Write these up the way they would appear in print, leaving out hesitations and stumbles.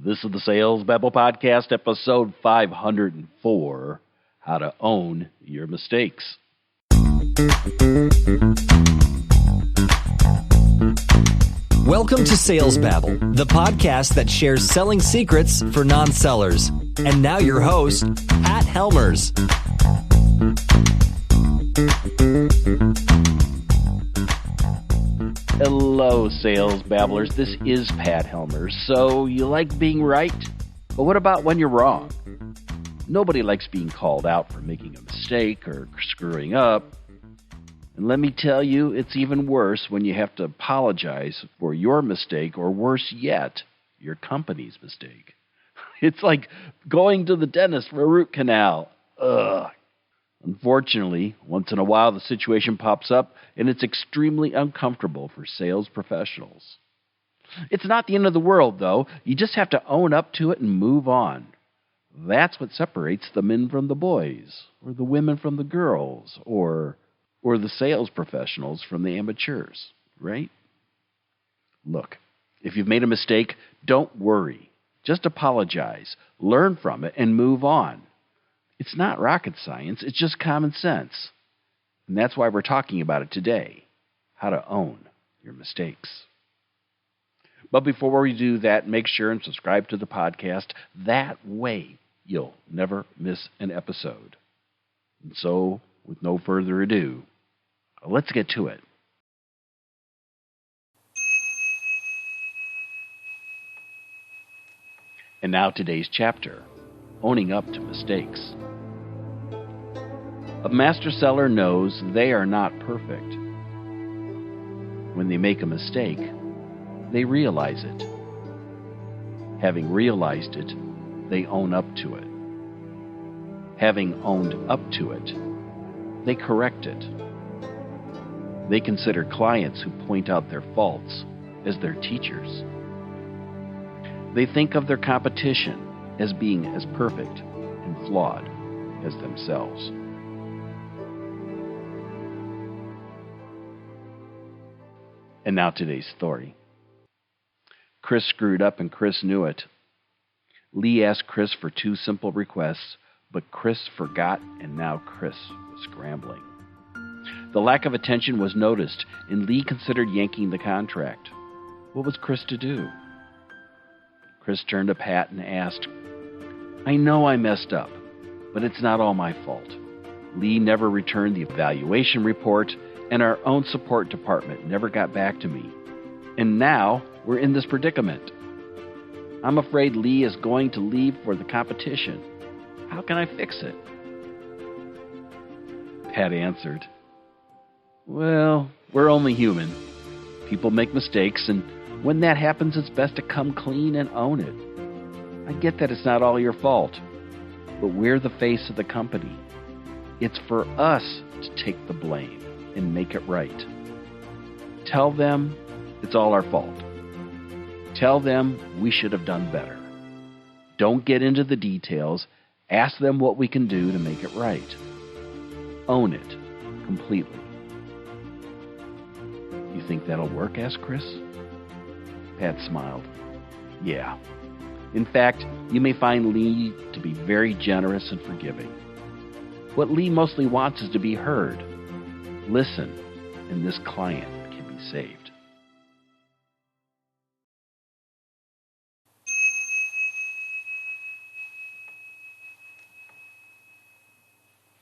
This is the Sales Babble Podcast, episode 504, How to Own Your Mistakes. Welcome to Sales Babble, the podcast that shares selling secrets for non-sellers. And now your host, Pat Helmers. Hello, Sales Babblers. This is Pat Helmers. So, you like being right? But what about when you're wrong? Nobody likes being called out for making a mistake or screwing up. And let me tell you, it's even worse when you have to apologize for your mistake, or worse yet, your company's mistake. It's like going to the dentist for a root canal. Ugh. Unfortunately, once in a while the situation pops up, and it's extremely uncomfortable for sales professionals. It's not the end of the world, though. You just have to own up to it and move on. That's what separates the men from the boys, or the women from the girls, or the sales professionals from the amateurs, right? Look, if you've made a mistake, don't worry. Just apologize, learn from it, and move on. It's not rocket science, it's just common sense. And that's why we're talking about it today, how to own your mistakes. But before we do that, make sure and subscribe to the podcast. That way, you'll never miss an episode. And so, with no further ado, let's get to it. And now today's chapter, owning up to mistakes. A master seller knows they are not perfect. When they make a mistake, they realize it. Having realized it, they own up to it. Having owned up to it, they correct it. They consider clients who point out their faults as their teachers. They think of their competition as being as perfect and flawed as themselves. And now today's story. Chris screwed up and Chris knew it. Lee asked Chris for two simple requests, but Chris forgot and now Chris was scrambling. The lack of attention was noticed, and Lee considered yanking the contract. What was Chris to do? Chris turned to Pat and asked, "I know I messed up, but it's not all my fault. Lee never returned the evaluation report, and our own support department never got back to me. And now we're in this predicament. I'm afraid Lee is going to leave for the competition. How can I fix it?" Pat answered, "Well, we're only human. People make mistakes, and when that happens, it's best to come clean and own it. I get that it's not all your fault, but we're the face of the company. It's for us to take the blame and make it right. Tell them it's all our fault. Tell them we should have done better. Don't get into the details. Ask them what we can do to make it right. Own it completely." "You think that'll work?" asked Chris. Pat smiled. "Yeah. In fact, you may find Lee to be very generous and forgiving. What Lee mostly wants is to be heard. Listen, and this client can be saved."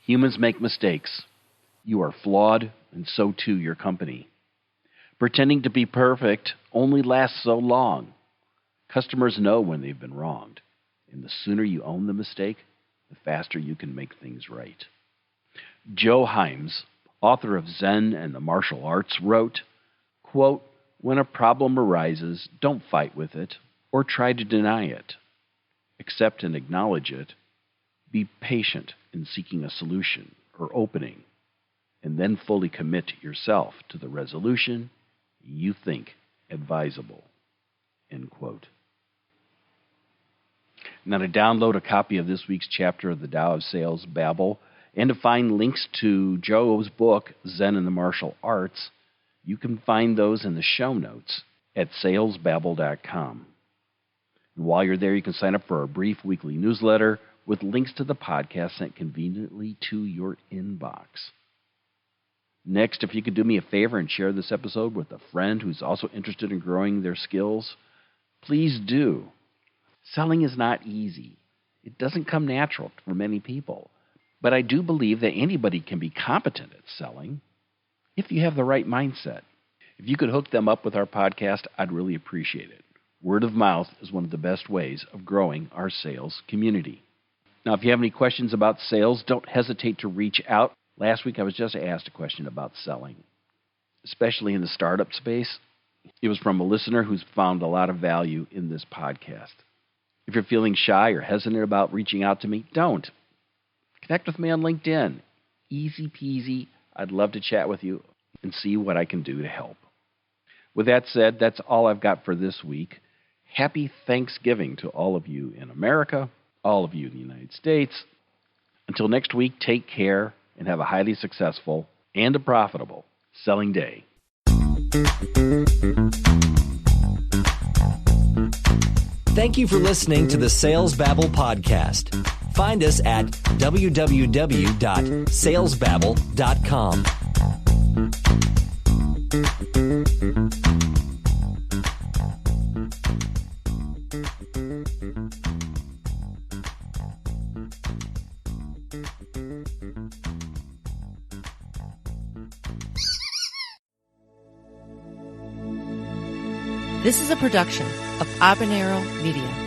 Humans make mistakes. You are flawed, and so too your company. Pretending to be perfect only lasts so long. Customers know when they've been wronged, and the sooner you own the mistake, the faster you can make things right. Joe Himes, author of Zen and the Martial Arts, wrote, quote, "When a problem arises, don't fight with it or try to deny it. Accept and acknowledge it. Be patient in seeking a solution or opening, and then fully commit yourself to the resolution you think advisable." End quote. Now, to download a copy of this week's chapter of the Tao of Sales Babble, and to find links to Joe's book, Zen and the Martial Arts, you can find those in the show notes at salesbabble.com. And while you're there, you can sign up for our brief weekly newsletter with links to the podcast sent conveniently to your inbox. Next, if you could do me a favor and share this episode with a friend who's also interested in growing their skills, please do. Selling is not easy. It doesn't come natural for many people. But I do believe that anybody can be competent at selling if you have the right mindset. If you could hook them up with our podcast, I'd really appreciate it. Word of mouth is one of the best ways of growing our sales community. Now, if you have any questions about sales, don't hesitate to reach out. Last week, I was just asked a question about selling, especially in the startup space. It was from a listener who's found a lot of value in this podcast. If you're feeling shy or hesitant about reaching out to me, don't. Connect with me on LinkedIn. Easy peasy. I'd love to chat with you and see what I can do to help. With that said, that's all I've got for this week. Happy Thanksgiving to all of you in America, all of you in the United States. Until next week, take care and have a highly successful and a profitable selling day. Thank you for listening to the Sales Babble podcast. Find us at www.salesbabble.com. This is a production of Habanero Media.